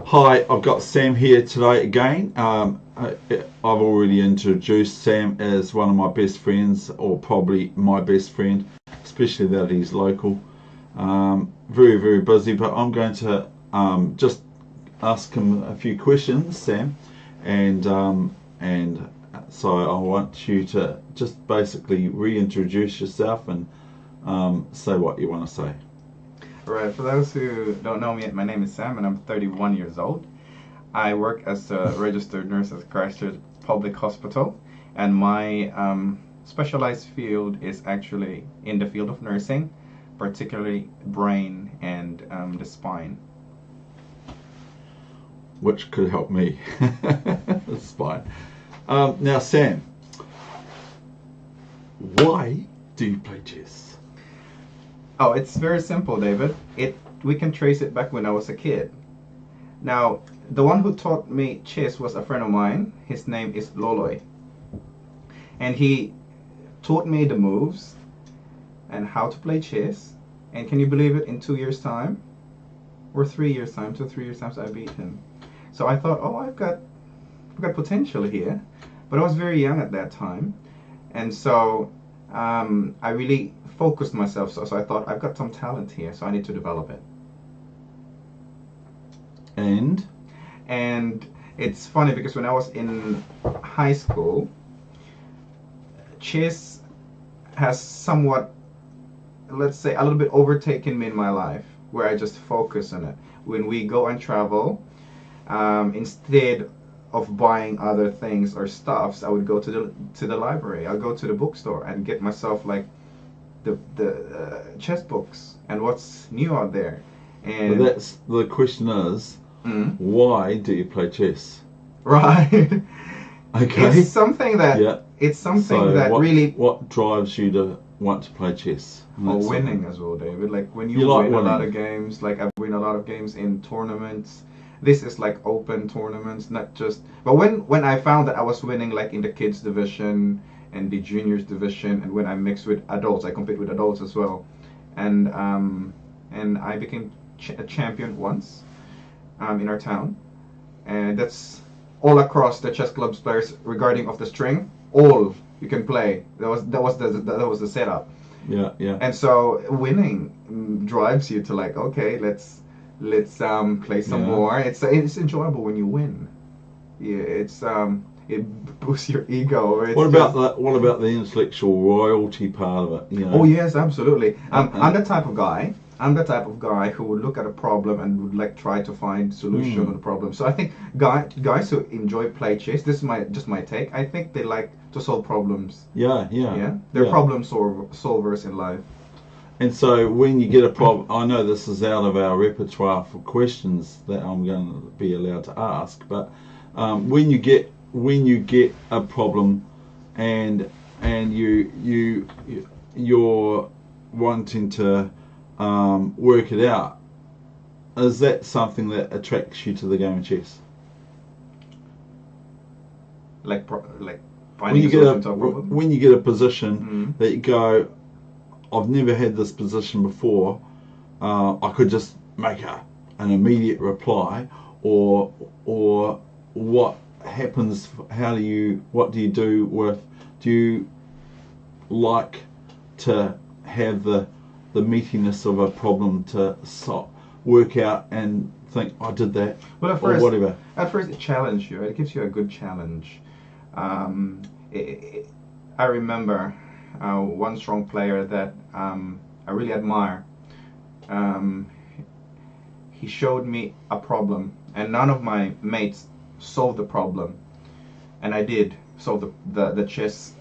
Hi, I've got Sam here today again. I've already introduced Sam as one of my best friends, or probably my best friend, especially that he's local. Very, very busy, but I'm going to just ask him a few questions, Sam, and so I want you to just basically reintroduce yourself and say what you want to say. Right, for those who don't know me, my name is Sam and I'm 31 years old. I work as a registered nurse at Christchurch Public Hospital, and my specialized field is actually in the field of nursing, particularly brain and the spine. Which could help me. That's fine. Now, Sam, why do you play chess? Oh, it's very simple, David. It We can trace it back when I was a kid. Now, the one who taught me chess was a friend of mine. His name is Loloy, and he taught me the moves and how to play chess. And can you believe it? In 2 years' time, or 3 years' time, 2 3 years' time, I beat him. So I thought, oh, I've got potential here, but I was very young at that time, and so I really focused myself. So I thought I've got some talent here, so I need to develop it. And And it's funny because when I was in high school, chess has somewhat, let's say, a little bit overtaken me in my life, where I just focus on it. When we go and travel, instead of buying other things or stuffs, I would go to the library. I'll go to the bookstore and get myself like the chess books and what's new out there. but And that's the question is, mm, why do you play chess? right, Okay. Yeah. it's something So that really. what drives you to want to play chess? And Or that's winning something as well, David. Like when you you like win a lot winning. of games, like I win a lot of games in tournaments. This is like open tournaments, not just. But when I found that I was winning like in the kids division and the juniors division, and when I mixed with adults, I compete with adults as well, and I became a champion once in our town, and that's all across the chess club's players regarding of the string. All you can play. That was the setup. Yeah, yeah, And so winning drives you to like, okay, let's play some yeah. more. It's enjoyable when you win. Yeah, it boosts your ego. It's just. What about the intellectual royalty part of it? You Oh know, yes, absolutely. I'm and the type of guy. I'm the type of guy who would look at a problem and would like try to find solution on the problem. So I think guys who enjoy play chess, this is my take. I think they like to solve problems. yeah, yeah, Yeah, they're yeah. solvers in life. And so when you get a problem, I know this is out of our repertoire for questions that I'm going to be allowed to ask, but when you get a problem and you're wanting to work it out, is that something that attracts you to the game of chess? Like When finding you a get a solution to a problem. when you get a position Mm. that you go, I've never had this position before. I could just make an immediate reply, or what happens? What do you do with? Do you like to have the meatiness of a problem to work out and think I did that Well, or whatever? at first it challenges you. It gives you a good challenge. Um, it, it, I remember one strong player that I really admire. Um, he showed me a problem, and none of my mates solved the problem, and I did solve the chess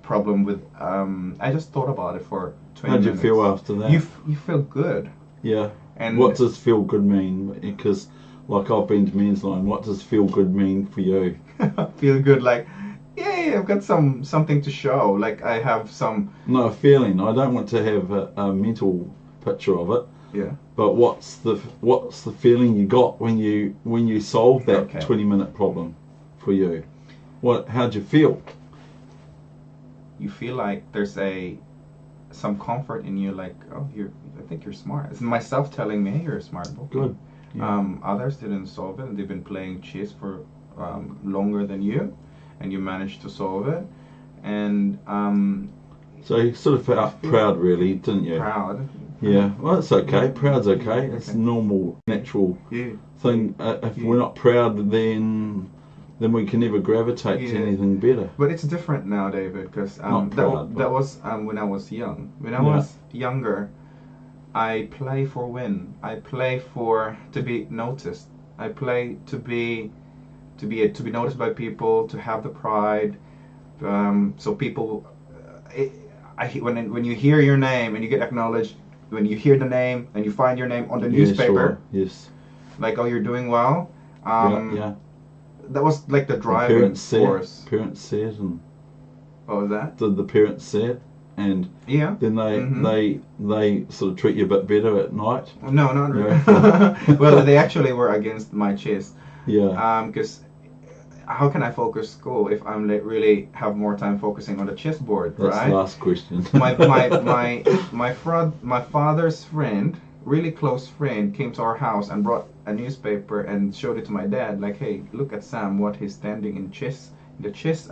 problem with. I just thought about it for 20 How'd you minutes. feel after You that? you feel good, Yeah. What and does feel good mean? Because like I've been to men's line, what does feel good mean for you? feel good like, yay, I've got something to show. Like I have some. No, a feeling. I don't want to have a mental picture of it, Yeah. but what's the feeling you got when you solved that Okay. 20-minute problem for you? How'd you feel? You feel like there's a some comfort in you. Like, oh, I think you're smart. It's myself telling me, hey, you're a smart boy. Good. Yeah. Others didn't solve it, and they've been playing chess for longer than you, and you managed to solve it. And So you sort of felt feel proud, really, didn't you? proud. Yeah. Well, it's okay. Proud's okay. It's a Okay. normal, natural Yeah. thing. If Yeah. we're not proud, then we can never gravitate to Yeah. anything better. But it's different now, David, because Not proud, that but was when I was young. When I yeah. was younger, I play for win. I play for to be noticed. I play to be noticed by people, to have the pride. So people, when you hear your name and you get acknowledged, when you hear the name and you find your name on the Yeah, newspaper, sure. Yes. like, oh, you're doing well. Yeah, yeah. That was like the The driving parents see it. force. Parents see it, and What was that? the parents see it, and Yeah. then they sort of treat you a bit better at night. No, not really. Yeah. Well, they actually were against my chess. Yeah. Because how can I focus school if I'm really have more time focusing on the chessboard, That's right? the last question. My father's friend, really close friend, came to our house and brought a newspaper and showed it to my dad. Like, hey, look at Sam, what he's standing in the chess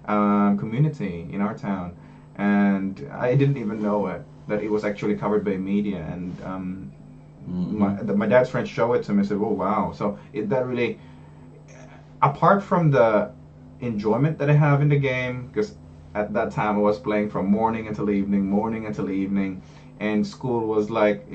community in our town. And I didn't even know it, that it was actually covered by media. And my dad's friend showed it to me and said, oh wow. So that really, apart from the enjoyment that I have in the game, because at that time I was playing from morning until evening, and school was like,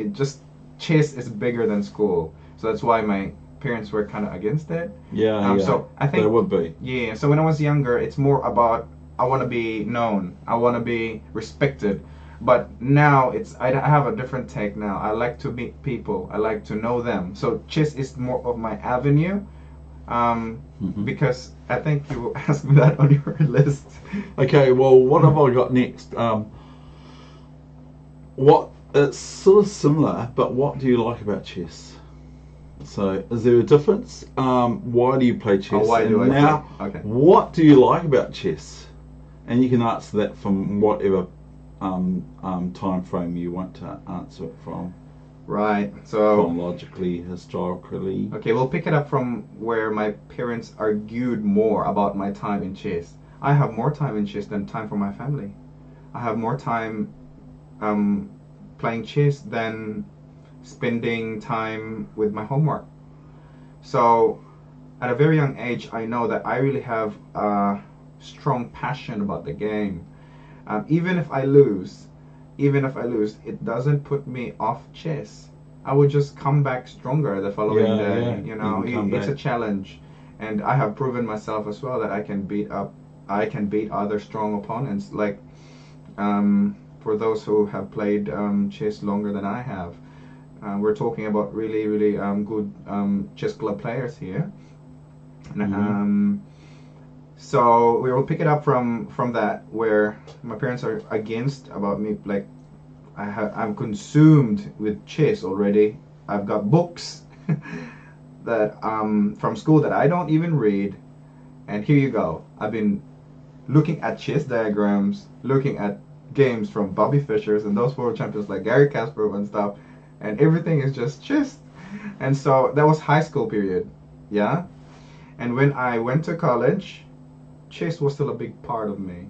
chess is bigger than school. So that's why my parents were kind of against it. Yeah, yeah. So I think they would be. Yeah. So when I was younger, it's more about, I want to be known, I want to be respected. But now I have a different take now. I like to meet people. I like to know them. So chess is more of my avenue. Because I think you will ask me that on your list. Okay, well, what have I got next? It's sort of similar, but what do you like about chess? So, is there a difference? Why do you play chess? Oh, why do I now, play? Okay. what do you like about chess? And you can answer that from whatever time frame you want to answer it from. Right. So chronologically, historically. Okay, we'll pick it up from where my parents argued more about my time in chess. I have more time in chess than time for my family. I have more time playing chess than spending time with my homework. So at a very young age, I know that I really have a strong passion about the game. Even if I lose, it doesn't put me off chess. I would just come back stronger the following day. Yeah. You know, it's a challenge, and I have proven myself as well that I can beat other strong opponents. Like, for those who have played chess longer than I have, we're talking about really, really good chess club players here. So we will pick it up from that, where my parents are against about me. Like, I'm consumed with chess already. I've got books that from school that I don't even read. And here you go. I've been looking at chess diagrams, looking at games from Bobby Fishers and those world champions like Gary Kasparov and stuff, and everything is just chess. And so that was high school period, yeah. And when I went to college, chess was still a big part of me,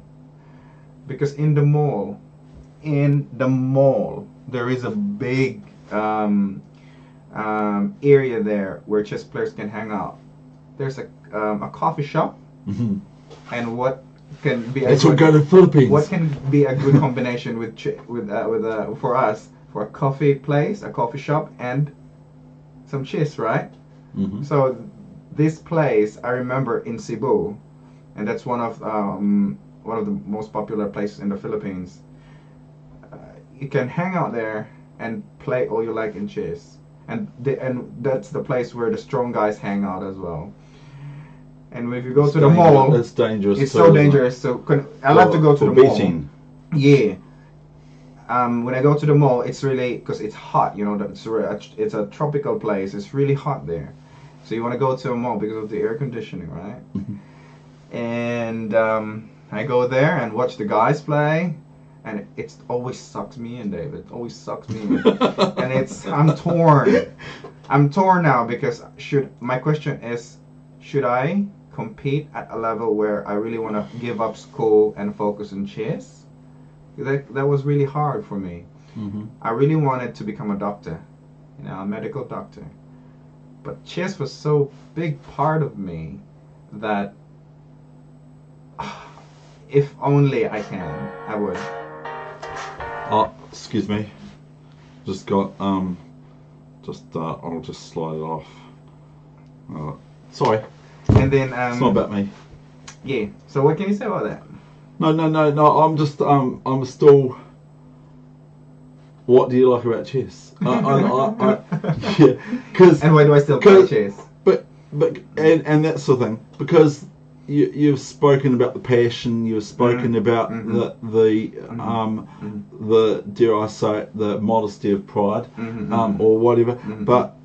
because in the mall there is a big area there where chess players can hang out. There's a coffee shop, and what can be That's what go to the Philippines. What can be a good combination for us, for a coffee place, a coffee shop, and some chess, right? So this place I remember in Cebu, and that's one of the most popular places in the Philippines. You can hang out there and play all you like in chess, and that's the place where the strong guys hang out as well. And if you go to the mall, it's dangerous. It's so dangerous. So I like to go to the mall. Yeah. When I go to the mall, it's really, because it's hot. You know, it's a tropical place. It's really hot there. So you want to go to a mall because of the air conditioning, right? And I go there and watch the guys play. and it always sucks me in, David. It always sucks me in, and I'm torn. I'm torn now because my question is, should I compete at a level where I really want to give up school and focus on chess? That was really hard for me. Mm-hmm. I really wanted to become a doctor, a medical doctor. But chess was so big part of me that if only I can, I would. Oh, excuse me. Just got I'll just slide it off. Sorry. And then it's not about me. Yeah. So what can you say about that? No. I'm just I'm still. What do you like about chess? Yeah, cause, and why do I still play chess? But and that sort of thing, because you've spoken about the passion, you've spoken about the dare I say it, the modesty of pride, or whatever. But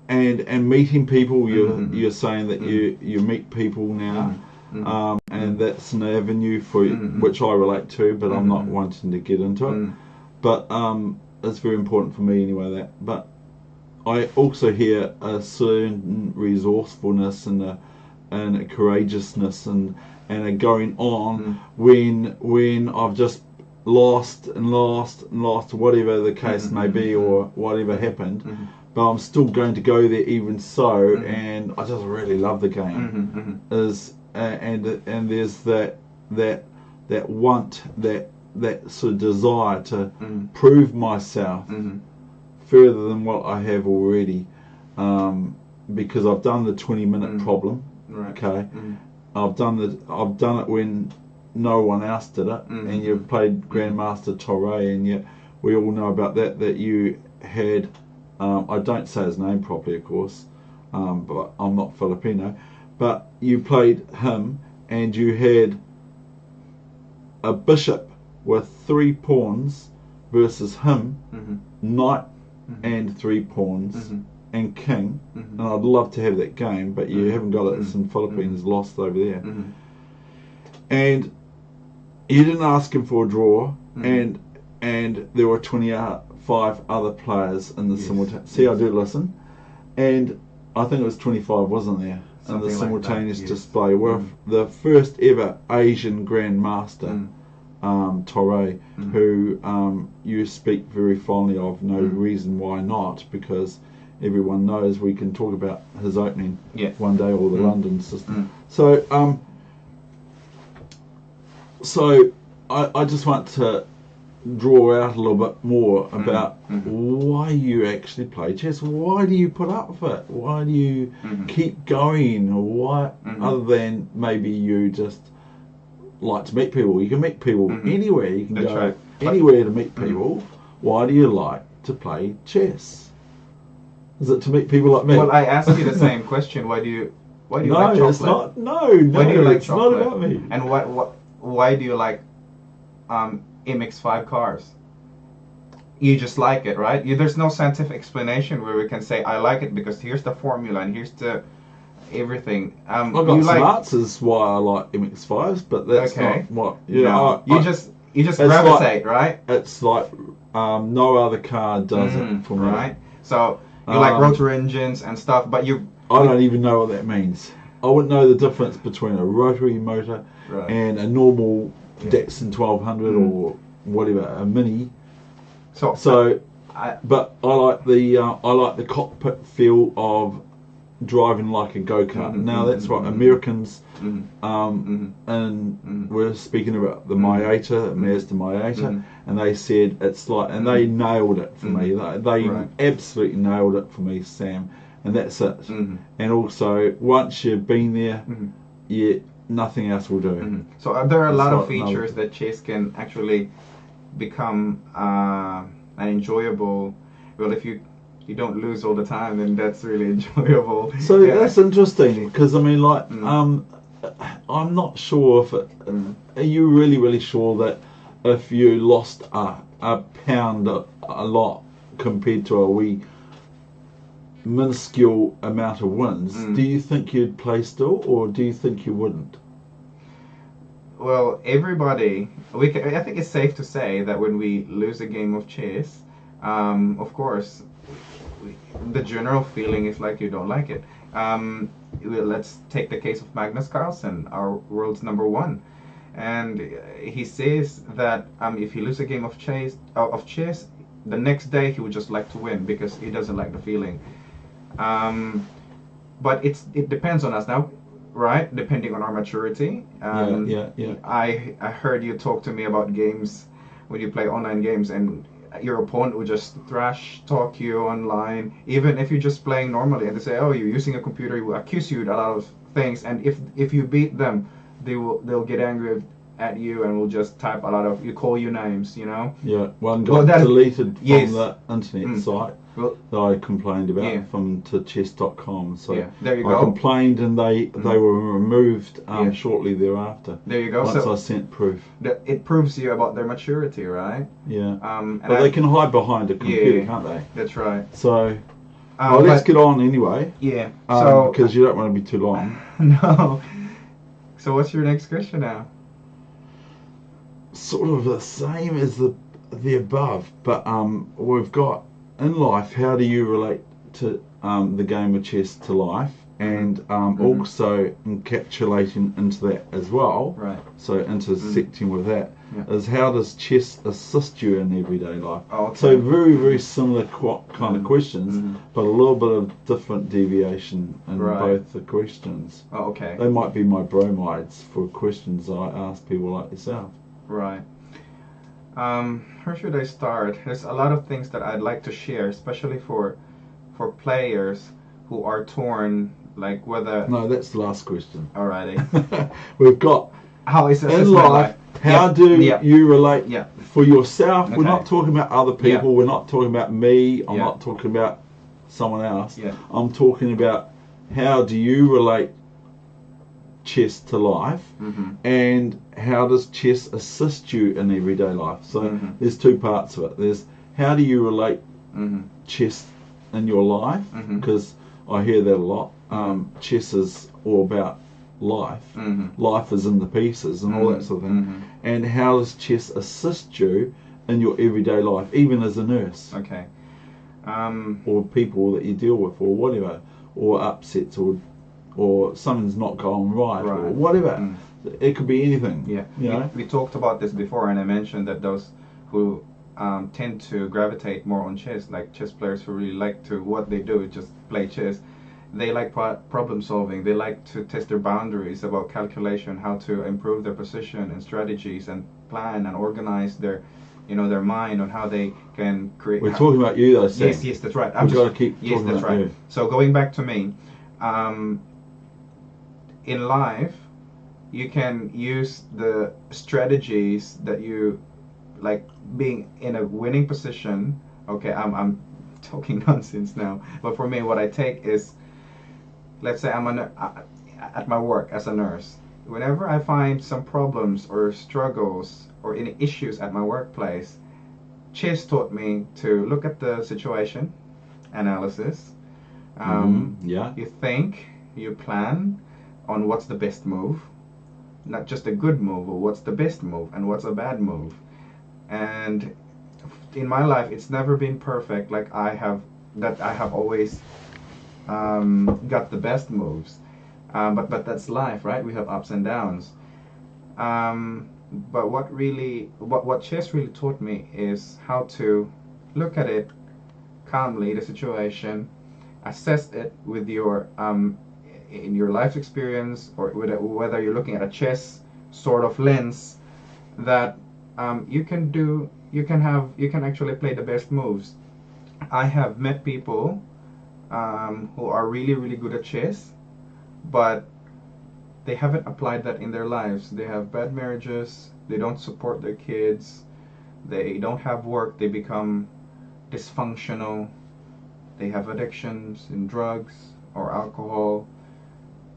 and meeting people, you're saying that you meet people now. And that's an avenue for which I relate to, but I'm not wanting to get into it. But it's very important for me anyway. But I also hear a certain resourcefulness and a courageousness and a going on when I've just lost, whatever the case may be, or whatever happened. But I'm still going to go there even so, and I just really love the game. And there's that want, that sort of desire to prove myself further than what I have already, because I've done the 20-minute problem. Right. Okay, I've done it when no one else did it, and you've played Grandmaster Torre, and yet we all know about that you had. I don't say his name properly, of course, but I'm not Filipino. But you played him, and you had a bishop with 3 pawns versus him, knight and 3 pawns, and king. And I'd love to have that game, but you haven't got it. It's in Philippines, lost over there. And you didn't ask him for a draw, and there were 25 other players in the simultaneous. See, I do listen, and I think it was 25, wasn't there? In the simultaneous display. Well, the first ever Asian Grandmaster, Torre, who you speak very fondly of. No reason why not, because everyone knows we can talk about his opening one day, or the London system. So I just want to draw out a little bit more about why you actually play chess. Why do you put up with it? Why do you keep going? Or why, other than maybe you just like to meet people? You can meet people anywhere. You can go anywhere to meet people. Why do you like to play chess? Is it to meet people like me? Well, I asked you the same question. Why do you like chocolate? It's not. No. Why do you like it's chocolate? not about me. And why do you like MX5 cars? You just like it, right? There's no scientific explanation where we can say I like it because here's the formula and here's the everything. I've got some answers why I like MX5s, but that's not what you just gravitate, right? It's like no other car does it for me. Right. So you like rotor engines and stuff, but I don't even know what that means. I wouldn't know the difference between a rotary motor and a normal Datsun 1200 or whatever, a Mini. But I like the cockpit feel of driving like a go-kart. Now that's what Americans and we're speaking about the Miata, Mazda Miata, and they said it's like, and they nailed it for me. They absolutely nailed it for me, Sam, and that's it. And also, once you've been there, nothing else will do. So there are a lot of features that chess can actually become an enjoyable. Well, if you don't lose all the time, then that's really enjoyable. So that's interesting, because I mean, like, I'm not sure if are you really sure that if you lost a pound a lot compared to a wee minuscule amount of wins, do you think you'd play still, or do you think you wouldn't? Well, everybody, I think it's safe to say that when we lose a game of chess, of course, we, the general feeling is like you don't like it. Let's take the case of Magnus Carlsen, our world's number one, and he says that if he loses a game of chess, the next day he would just like to win because he doesn't like the feeling. Um, but it depends on us now, right? Depending on our maturity. I heard you talk to me about games when you play online games, and your opponent would just thrash talk you online, even if you're just playing normally, and they say, "Oh, you're using a computer," will accuse you of a lot of things, and if you beat them, they'll get angry at you and will just type a lot of, you call you names, you know. Yeah, one got deleted from yes. the internet site Well, that I complained about yeah. from to chess.com. So yeah, there you I go. complained and they were removed shortly thereafter. There you go. Once So I sent proof. It proves you about their maturity, right? Yeah. And but they can hide behind a computer, can't they? That's right. So, well, let's get on anyway. Yeah. So because you don't want to be too long. No. So what's your next question now? Sort of the same as the above, but we've got in life, how do you relate to the game of chess to life, and also encapsulating into that as well, right? So intersecting with that is, yeah. how does chess assist you in everyday life? Oh, okay. So very similar kind of questions, but a little bit of different deviation in both the questions. Oh, okay. They might be my bromides for questions I ask people like yourself. Right. Where should I start? There's a lot of things that I'd like to share, especially for players who are torn, like whether. No, that's the last question. Alrighty. We've got, how is in life, how do you relate for yourself? Okay. We're not talking about other people. We're not talking about me. I'm not talking about someone else. Yeah. I'm talking about, how do you relate chess to life, and how does chess assist you in everyday life? So there's two parts of it. There's, how do you relate chess in your life, because I hear that a lot. Chess is all about life. Life is in the pieces and all that sort of thing. And how does chess assist you in your everyday life, even as a nurse? Okay. Or people that you deal with, or whatever, or upsets, or something's not going right, or whatever. It could be anything. Yeah. You know? We talked about this before, and I mentioned that those who tend to gravitate more on chess, like chess players who really like to, what they do is just play chess. They like problem solving. They like to test their boundaries about calculation, how to improve their position and strategies, and plan and organize their, their mind on how they can create. We're talking about you, though, Sam. Yes, that's right. We've got to keep talking that's about right. you. So going back to me, in life, you can use the strategies that you like, being in a winning position. Okay, I'm talking nonsense now, but for me, what I take is, let's say I'm at my work as a nurse. Whenever I find some problems or struggles or any issues at my workplace, chess taught me to look at the situation, analysis. You think, you plan on what's the best move, not just a good move, or what's the best move and what's a bad move. And in my life, it's never been perfect. Like I have always got the best moves, but that's life, right? We have ups and downs. But what chess really taught me is how to look at it calmly, the situation, assess it with your in your life experience, or whether you're looking at a chess sort of lens, that you can actually play the best moves. I have met people who are really good at chess, but they haven't applied that in their lives. They have bad marriages, they don't support their kids, they don't have work, they become dysfunctional, they have addictions in drugs or alcohol.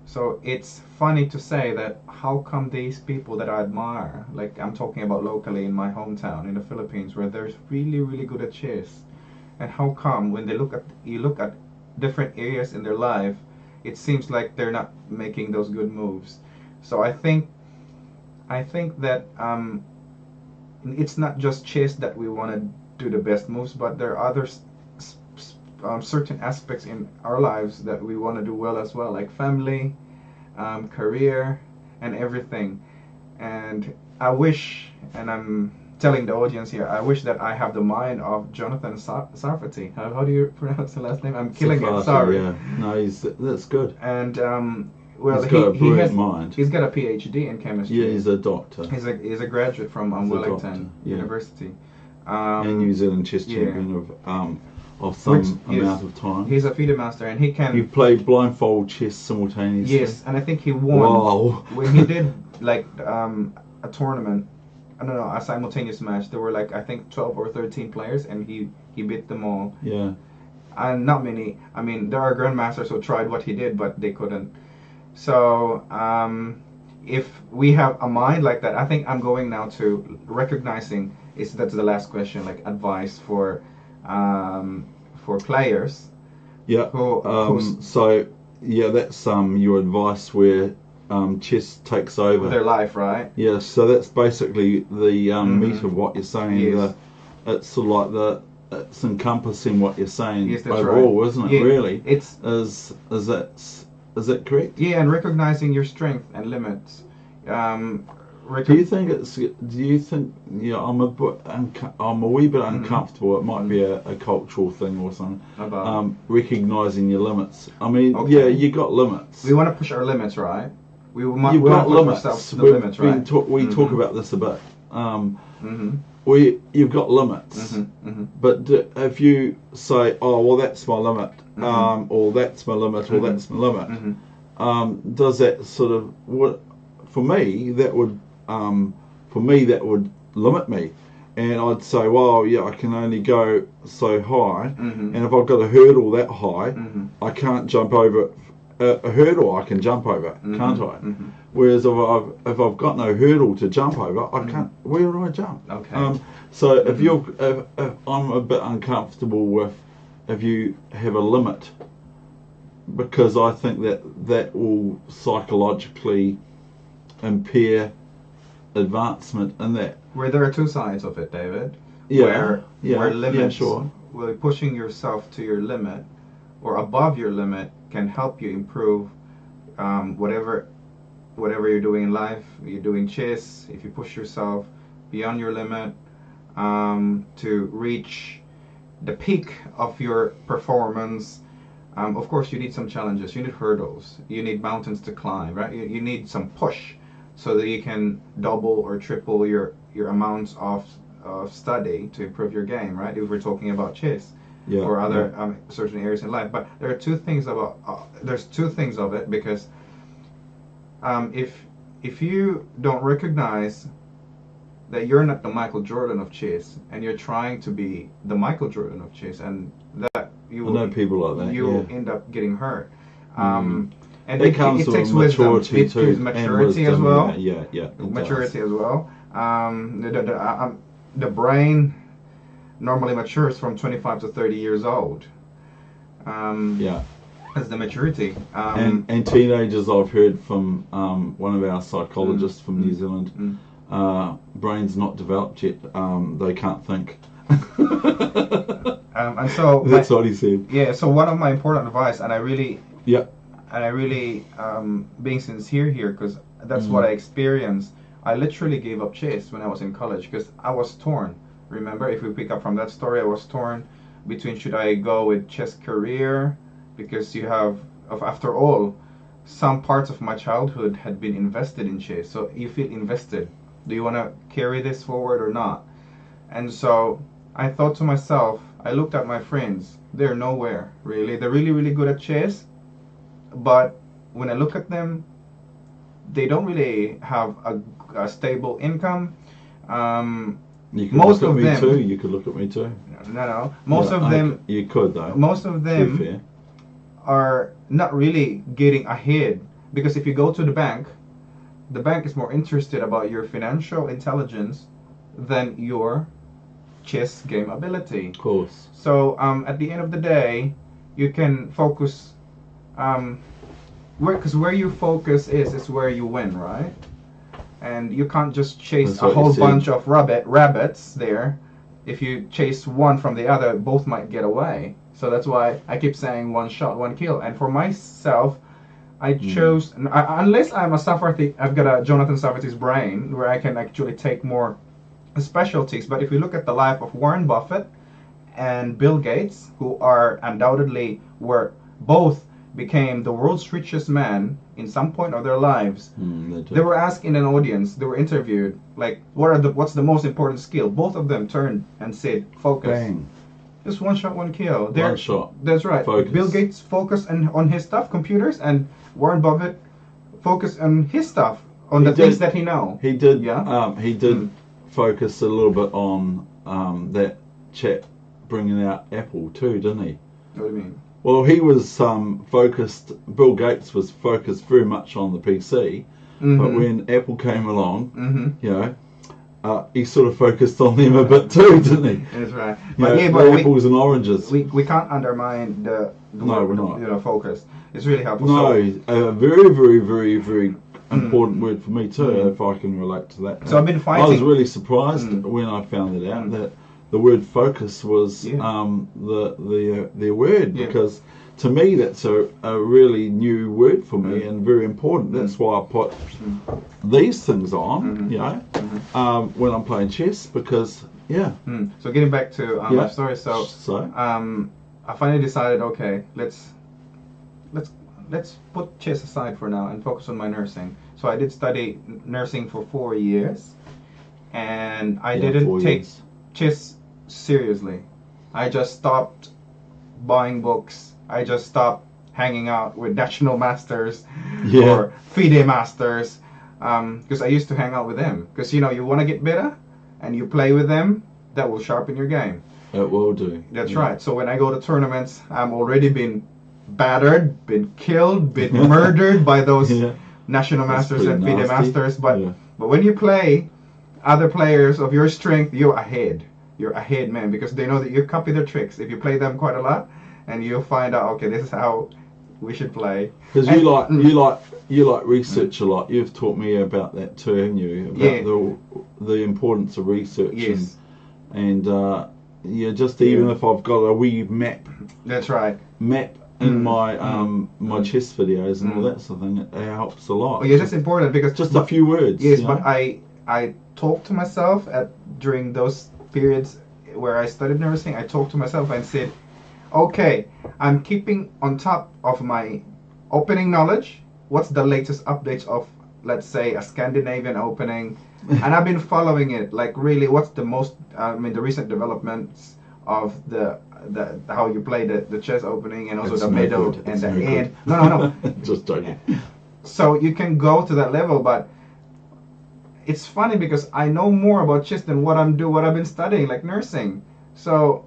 So it's funny to say that, how come these people that I admire, like I'm talking about locally in my hometown in the Philippines, where they're really good at chess, and how come when you look at different areas in their life, it seems like they're not making those good moves. So I think I think that it's not just chess that we want to do the best moves, but there are other certain aspects in our lives that we want to do well as well, like family, career, and everything. And I wish, and I'm telling the audience here, I wish that I have the mind of Jonathan Sarfati. How do you pronounce the last name? I'm killing it. Sorry. Yeah, no, that's good. And well, he's got a brilliant has, mind. He's got a PhD in chemistry. Yeah, he's a doctor. He's a graduate from Wellington University. And New Zealand chess champion of some amount of time. He's a FIDE master, and he can. He played blindfold chess simultaneously. Yes, and I think he won. Wow. When he did like a tournament, I don't know, a simultaneous match. There were like I think 12 or 13 players, and he beat them all. Yeah. And not many. I mean, there are grandmasters who tried what he did, but they couldn't. So if we have a mind like that, I think I'm going now to recognizing. That's the last question, like advice for players. Yeah. So yeah, that's your advice where chess takes over their life, right? Yeah. So that's basically the meat of what you're saying. Yes. It's sort of like it's encompassing what you're saying overall, right. Isn't it? Yeah, really, it's is that correct? Yeah, and recognizing your strength and limits. Do you think I'm a wee bit uncomfortable. It might be a cultural thing or something. About recognizing your limits. I mean, yeah, you got limits. We want to push our limits, right? You've got limits. We talk about this a bit. You've got limits. But if you say, oh well, that's my limit, or that's my limit, or that's my limit, does that sort of for me that would limit me, and I'd say, well, yeah, I can only go so high, and if I've got a hurdle that high, I can't jump over a hurdle. I can jump over, can't I? Whereas if I've got no hurdle to jump over, I can't. Where do I jump? Okay. So if I'm a bit uncomfortable with if you have a limit, because I think that will psychologically impair advancement in that. Where there are two sides of it, David. Yeah. Where limits, sure. Where pushing yourself to your limit or above your limit can help you improve whatever you're doing in life. You're doing chess. If you push yourself beyond your limit to reach the peak of your performance, of course you need some challenges. You need hurdles. You need mountains to climb, right? You need some push so that you can double or triple your amounts of study to improve your game, right? If we're talking about chess. Or other certain areas in life, but there are two things there's two things of it, because if you don't recognize that you're not the Michael Jordan of chess, and you're trying to be the Michael Jordan of chess, and that you will, I know people like that. You will end up getting hurt. And it comes it takes wisdom. Maturity It takes maturity as well. Yeah. Maturity as well. The brain normally matures from 25 to 30 years old. That's the maturity. And teenagers, I've heard from one of our psychologists from New Zealand, brains not developed yet. They can't think. And so that's what he said. Yeah. So one of my important advice, and I really being sincere here, because that's what I experienced. I literally gave up chess when I was in college because I was torn. Remember, if we pick up from that story, I was torn between should I go with chess career, because after all, some parts of my childhood had been invested in chess. So you feel invested. Do you want to carry this forward or not? And so I thought to myself, I looked at my friends. They're nowhere, really. They're really, really good at chess. But when I look at them, they don't really have a stable income. You could look at me too. You could look at me too. No. Most of them. You could though. Most of them are not really getting ahead, because if you go to the bank is more interested about your financial intelligence than your chess game ability. Of course. So at the end of the day, you can focus. Because where you focus is where you win, right? and you can't just chase That's a what you whole said. bunch of rabbits there. If you chase one from the other, both might get away. So that's why I keep saying one shot, one kill. And for myself, I chose unless I'm a Safety, I've got a Jonathan Safety's brain where I can actually take more specialties. But if you look at the life of Warren Buffett and Bill Gates, who are undoubtedly were both became the world's richest man in some point of their lives. They were asked in an audience, they were interviewed, like, what's the most important skill? Both of them turned and said, focus. Bang. Just one shot, one kill. One shot. That's right. Focus. Bill Gates focused on his stuff, computers, and Warren Buffett focused on his stuff, on the things that he know. He did. Yeah. He did focus a little bit on that chap bringing out Apple too, didn't he? What do you mean? Well, he was focused. Bill Gates was focused very much on the PC, but when Apple came along, you know, he sort of focused on them a bit too, didn't he? That's right. But yeah, but apples and oranges. We can't undermine the No, we're not. You know, focus. It's really helpful. No, a very, very, very, very important word for me too, if I can relate to that. So I've been fighting. I was really surprised when I found it out that the word focus was the word, because to me that's a really new word for me and very important. That's why I put these things on, you know, when I'm playing chess, because So getting back to my story, so I finally decided, okay, let's put chess aside for now and focus on my nursing. So I did study nursing for 4 years, and I didn't take chess seriously. I just stopped buying books. I just stopped hanging out with national masters or FIDE masters, because I used to hang out with them. Because you know, you want to get better, and you play with them. That will sharpen your game. It will do. That's right. So when I go to tournaments, I'm already been battered, been killed, been murdered by those national masters and FIDE masters. But when you play other players of your strength, you're ahead. You're ahead, man, because they know that you copy their tricks. If you play them quite a lot, and you'll find out, okay, this is how we should play. Because you like research a lot. You've taught me about that too, haven't you? About the importance of research. Yes. And just even if I've got a wee map. That's right. Map in my my chess videos and all that sort of thing, it helps a lot. Oh, yeah, that's important because just a few words. Yes, but I talked to myself during those periods where I studied nursing. I talked to myself and said, okay, I'm keeping on top of my opening knowledge. What's the latest updates of, let's say, a Scandinavian opening? And I've been following it. Like, really, what's the most? The recent developments of the how you play the chess opening, and also the middle and the end. No. Just joking. So you can go to that level, but it's funny because I know more about chess than what I've been studying, like nursing. So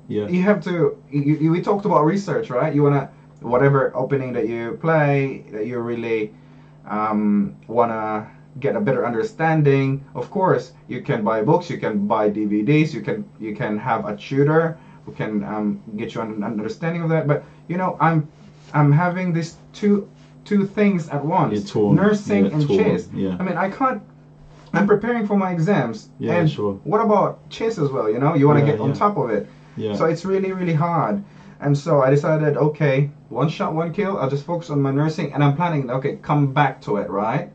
you have to. We talked about research, right? You wanna whatever opening that you play, that you really wanna get a better understanding. Of course, you can buy books, you can buy DVDs, you can have a tutor who can get you an understanding of that. But you know, I'm having these two things at once: nursing and chess. I mean, I can't. I'm preparing for my exams. And what about chess as well? You know, you want to get on top of it. So it's really, really hard. And so I decided, okay, one shot, one kill. I'll just focus on my nursing, and I'm planning, okay, come back to it, right?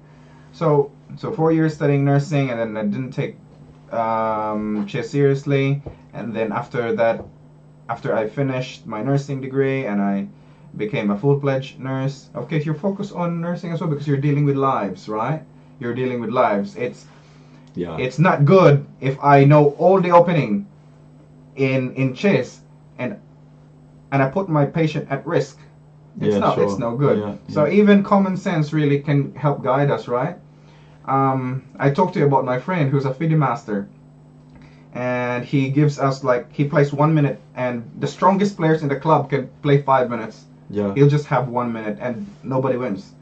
So 4 years studying nursing, and then I didn't take chess seriously. And then after that, after I finished my nursing degree and I became a full-fledged nurse, okay, you're focused on nursing as well because you're dealing with lives, right? You're dealing with lives. It's not good if I know all the opening in chess and I put my patient at risk. It's no good. So even common sense really can help guide us, right? I talked to you about my friend who's a FIDE master, and he gives us, like, he plays 1 minute, and the strongest players in the club can play 5 minutes. He'll just have 1 minute and nobody wins.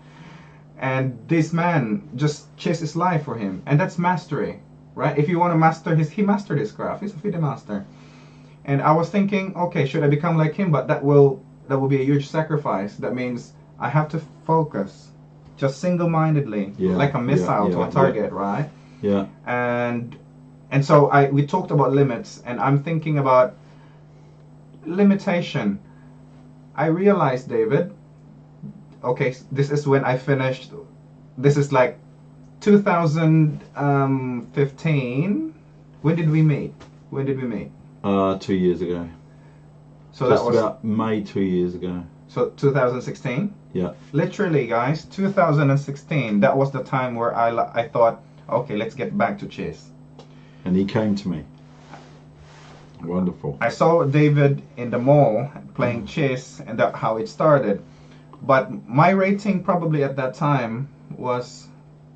And this man just chess his life for him, and that's mastery, right? If you want to master he mastered his craft. He's a FIDE master. And I was thinking, okay, should I become like him? But that will be a huge sacrifice. That means I have to focus just single-mindedly, Yeah, like a missile yeah, to a target, right? Yeah. And so we talked about limits, and I'm thinking about limitation. I realized, David, okay, this is when I finished. This is like 2015. When did we meet? When did we meet? 2 years ago. So Just that was about May 2 years ago. so 2016. Yeah. Literally, guys, 2016. That was the time where I thought, okay, let's get back to chess. And he came to me. Wonderful. I saw David in the mall playing chess, and that's how it started. But my rating probably at that time was,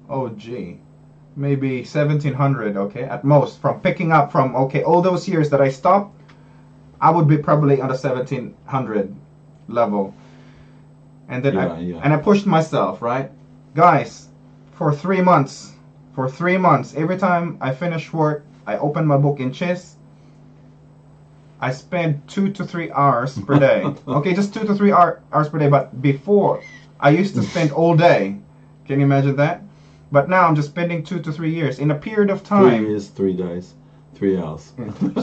oh gee, maybe 1700, okay, at most. From picking up from, okay, all those years that I stopped, I would be probably on the 1700 level. And then I pushed myself, right? Guys, for 3 months, every time I finish work, I open my book in chess. I spend 2 to 3 hours per day. Okay, just 2 to 3 hours per day. But before, I used to spend all day. Can you imagine that? But now I'm just spending 2 to 3 years in a period of time. 3 years, 3 days, 3 hours.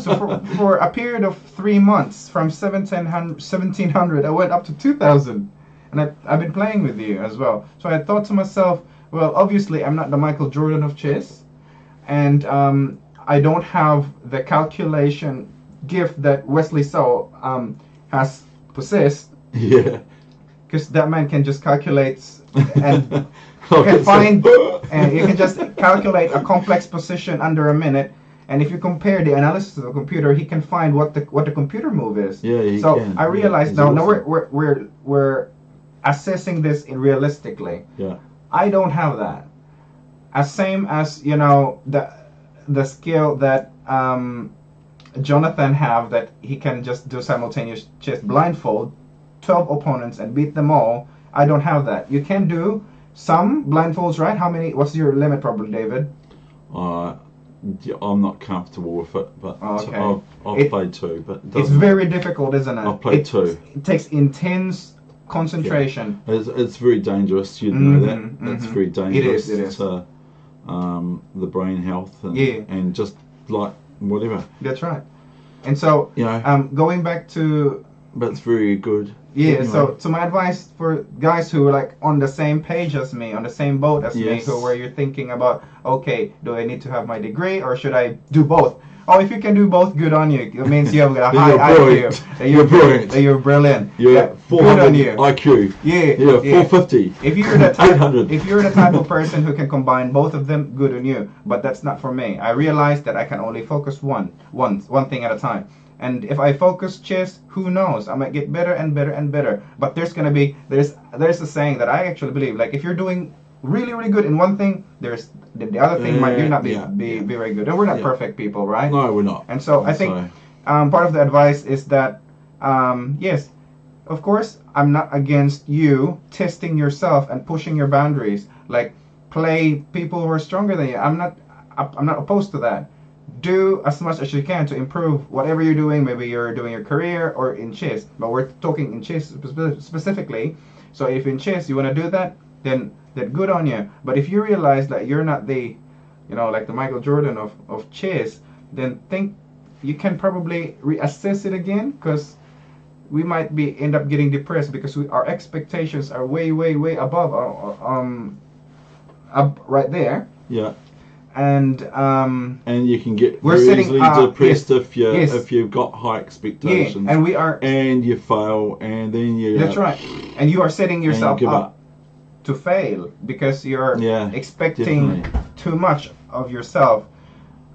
So for a period of 3 months, from 1700, I went up to 2000, and I've been playing with you as well. So I thought to myself, well, obviously I'm not the Michael Jordan of chess, and I don't have the calculation gift that Wesley So has possessed. Yeah. Because that man can just calculate and can find and you can just calculate a complex position under a minute. And if you compare the analysis of the computer, he can find what the computer move is. Yeah, he so can. I realized Yeah, now awesome. we're assessing this in realistically. Yeah. I don't have that. As same as the skill that Jonathan have, that he can just do simultaneous chess blindfold 12 opponents and beat them all. I don't have that. You can do some blindfolds, right? How many? What's your limit probably, David? I'm not comfortable with it, but Okay. I've played 2, but It's very difficult, isn't it? I've played 2. It takes intense concentration. Yeah. It's very dangerous. You know that. It's very dangerous. It is. To the brain health and just like whatever. That's right. And so, going back to. But it's very good. Yeah, anyway. so my advice for guys who are like on the same page as me, on the same boat as me, Yes. where you're thinking about, okay, do I need to have my degree or should I do both? Oh, if you can do both, good on you. It means you have a high IQ. You're brilliant. You're brilliant. Yeah, 400 good on you. IQ. Yeah, 450. If you're the type, 800. if you're the type of person who can combine both of them, good on you. But that's not for me. I realized that I can only focus one thing at a time. And if I focus chess, who knows? I might get better and better and better. But there's a saying that I actually believe. Like if you're doing really really good in one thing, there's the other thing might not be very good. And we're not perfect people, right? No, we're not. And so I think part of the advice is that yes, of course, I'm not against you testing yourself and pushing your boundaries. Like play people who are stronger than you. I'm not opposed to that. Do as much as you can to improve whatever you're doing. Maybe you're doing your career or in chess, but we're talking in chess specifically. So if in chess you want to do that, then good on you. But if you realize that you're not the, like the Michael Jordan of chess, then think you can probably reassess it again, because we might end up getting depressed because our expectations are way above up right there. Yeah. And you can get we're very sitting, easily depressed yes. if you've got high expectations. Yeah, and we are, and you fail, and then you. That's right, and you are setting yourself up to fail because you're expecting definitely too much of yourself.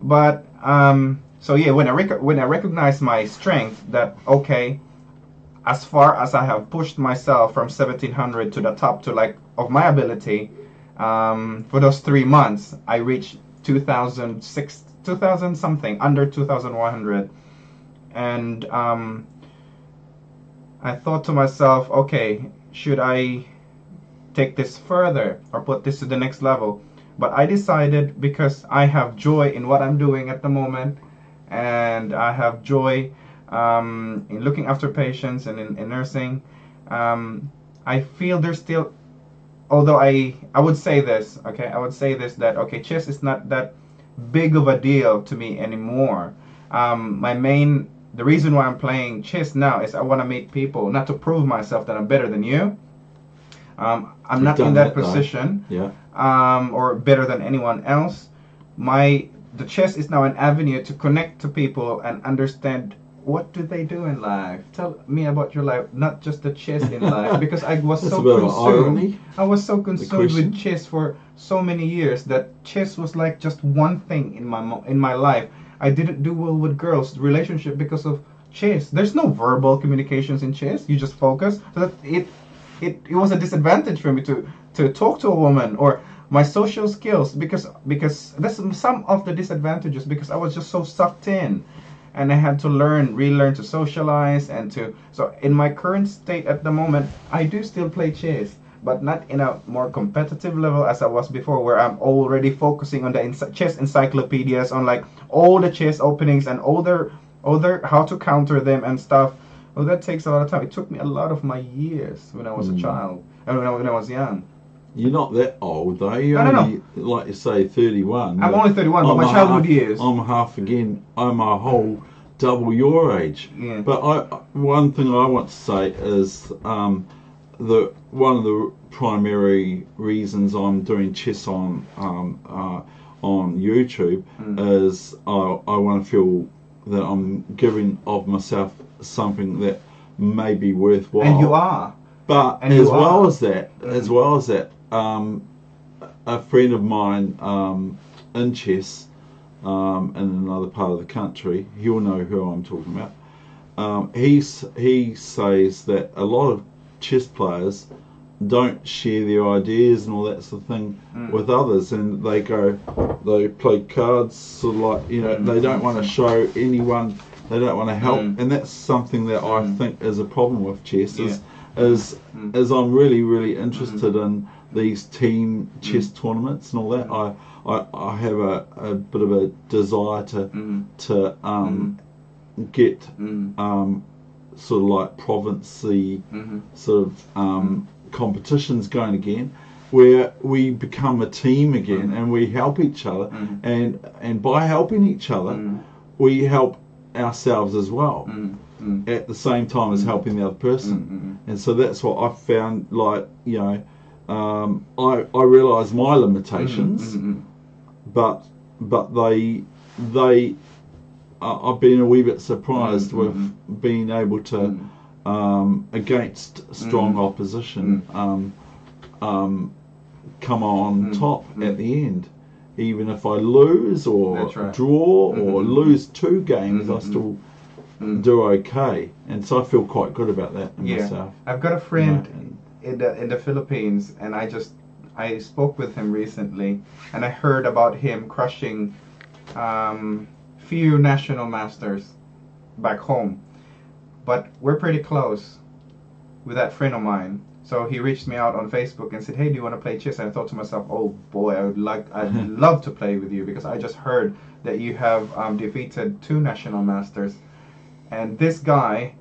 But so yeah, when I recognize my strength, that okay, as far as I have pushed myself from 1700 to the top to like of my ability, for those 3 months, I reached 2000 something, under 2100, and I thought to myself, okay, should I take this further or put this to the next level? But I decided, because I have joy in what I'm doing at the moment, and I have joy in looking after patients and in nursing, I feel there's still although I would say this, okay, I would say this, that okay, chess is not that big of a deal to me anymore. The reason why I'm playing chess now is I want to meet people, not to prove myself that I'm better than you. I'm You've not in done that that, though. position, Yeah. or better than anyone else. The chess is now an avenue to connect to people and understand what do they do in life. Tell me about your life, not just the chess in life, because I was That's so a bit of consumed. irony. I was so consumed question. with chess for so many years that chess was like just one thing in my life. I didn't do well with girls relationship because of chess. There's no verbal communications in chess. You just focus. So that it was a disadvantage for me to talk to a woman, or my social skills, because that's some of the disadvantages, because I was just so sucked in, and I had to relearn to socialize, and to so in my current state at the moment, I do still play chess, but not in a more competitive level as I was before, where I'm already focusing on the chess encyclopedias, on like all the chess openings and all their how to counter them and stuff. Well, that takes a lot of time. It took me a lot of my years when I was a child, and when I was young. You're not that old though. You're No, no, only, like you say, 31. I'm only 31, but my childhood years. I'm half again. I'm a whole double your age. Yeah. But one thing I want to say is the one of the primary reasons I'm doing chess on YouTube is I want to feel that I'm giving of myself something that may be worthwhile. And you are. But And as you well are. as that, a friend of mine in chess in another part of the country, he'll know who I'm talking about. He says that a lot of chess players don't share their ideas and all that sort of thing with others, and they play cards sort of like, they don't want to show anyone, they don't want to help, and that's something that I think is a problem with chess. Is I'm really, really interested in these team chess tournaments and all that. I have a bit of a desire to get sort of like provincey sort of competitions going again, where we become a team again and we help each other, and by helping each other we help ourselves as well at the same time as helping the other person. And so that's what I found, like, I realise my limitations, but they I've been a wee bit surprised with being able to against strong opposition come on top at the end. Even if I lose or draw or lose 2 games, I still do okay, and so I feel quite good about that in myself. I've got a friend in the Philippines, and I spoke with him recently, and I heard about him crushing few national masters back home, but we're pretty close with that friend of mine. So he reached me out on Facebook and said, "Hey, do you want to play chess?" And I thought to myself, "Oh boy, I'd love to play with you, because I just heard that you have defeated 2 national masters." And this guy,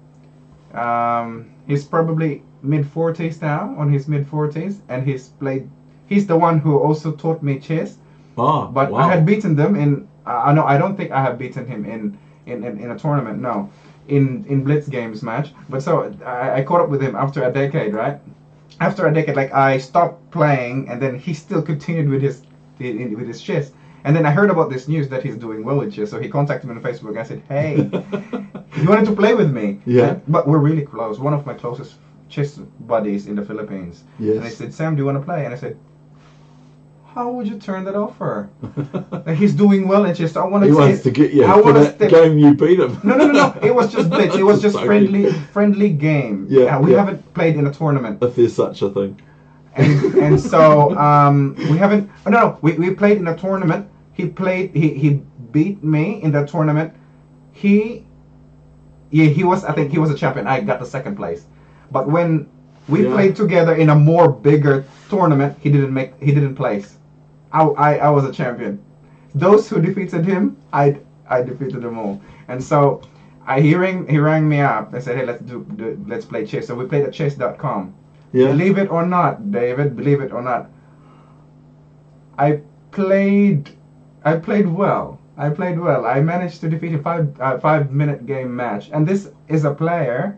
he's probably mid-40s now, on his mid-40s, and he's the one who also taught me chess. But I had beaten them in, no, I don't think I have beaten him in a tournament, no, in Blitz Games match. But so I caught up with him after a decade, right? After a decade, like, I stopped playing, and then he still continued with his chess. And then I heard about this news that he's doing well with chess, so he contacted me on Facebook, and I said, "Hey, you wanted to play with me?" Yeah. But we're really close. One of my closest chess buddies in the Philippines. Yes. And I said, "Sam, do you want to play?" And I said, "How would you turn that offer?" Like, he's doing well in chess. So he wants to get you for that game you beat him. No. It was just blitz. It was just friendly game. Yeah. We haven't played in a tournament. If there's such a thing. And so we haven't. No. We played in a tournament. He beat me in that tournament. He was. I think he was a champion. I got the 2nd place. But when we played together in a more bigger tournament, he didn't place. I was a champion. Those who defeated him, I defeated them all. And so he rang me up and said, "Hey, let's play chess." So we played at chess.com. Yeah. Believe it or not, David, believe it or not, I played well. I played well. I managed to defeat a 5 minute game match, and this is a player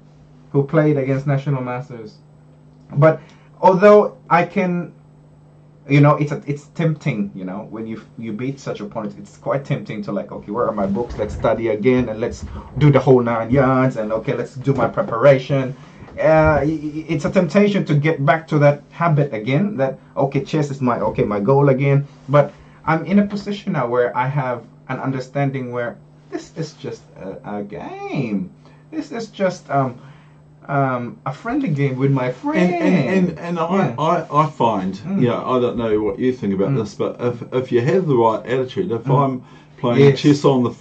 who played against National Masters. But although I can, it's tempting, when you beat such opponents, it's quite tempting to like, okay, where are my books? Let's study again and let's do the whole 9 yards, and okay, let's do my preparation. It's a temptation to get back to that habit again. That okay, chess is my goal again. But I'm in a position now where I have an understanding where this is just a game. This is just a friendly game with my friend. And I find, I don't know what you think about this, but if you have the right attitude, if I'm playing chess on my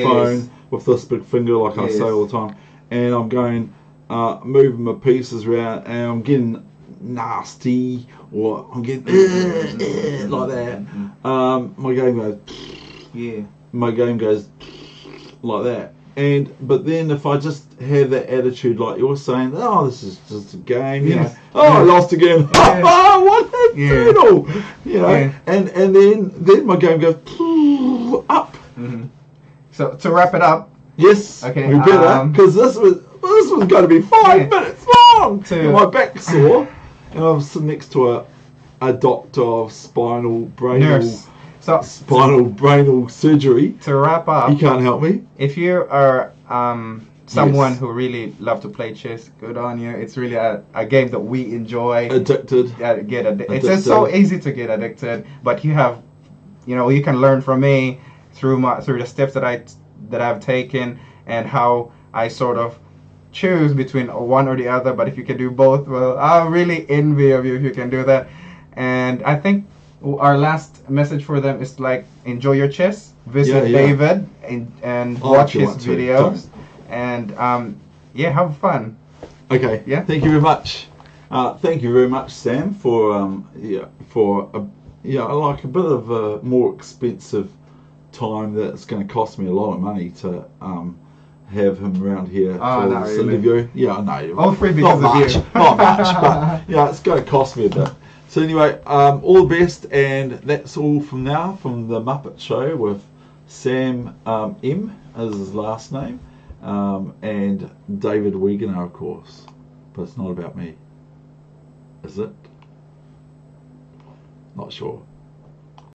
phone with this big finger, like I say all the time, and I'm going moving my pieces around, and I'm getting nasty, or I'm getting like that, my game goes my game goes like that. But then if I just have that attitude like you're saying, oh, this is just a game, I lost again. What a doodle, and then my game goes up. So to wrap it up, yes, we better, because this was going to be 5 minutes long. And my back's sore, and I'm sitting next to a doctor of spinal brainal surgery. To wrap up, you can't help me. If you are someone who really love to play chess, good on you. It's really a game that we enjoy. Addicted. It's just so easy to get addicted, but you have, you can learn from me through the steps that I've taken, and how I sort of choose between one or the other. But if you can do both, well, I really envy of you if you can do that. And I think our last message for them is like, enjoy your chess, visit David and watch his videos, and have fun. Okay. Yeah. Thank you very much. Thank you very much, Sam, for like a bit of a more expensive time that's going to cost me a lot of money to have him around here for this interview. Yeah, I know. All free because of you. Not much, but it's going to cost me a bit. So anyway, all the best, and that's all from now from the Muppet Show with Sam M as his last name, and David Wegener, of course. But it's not about me, is it? Not sure.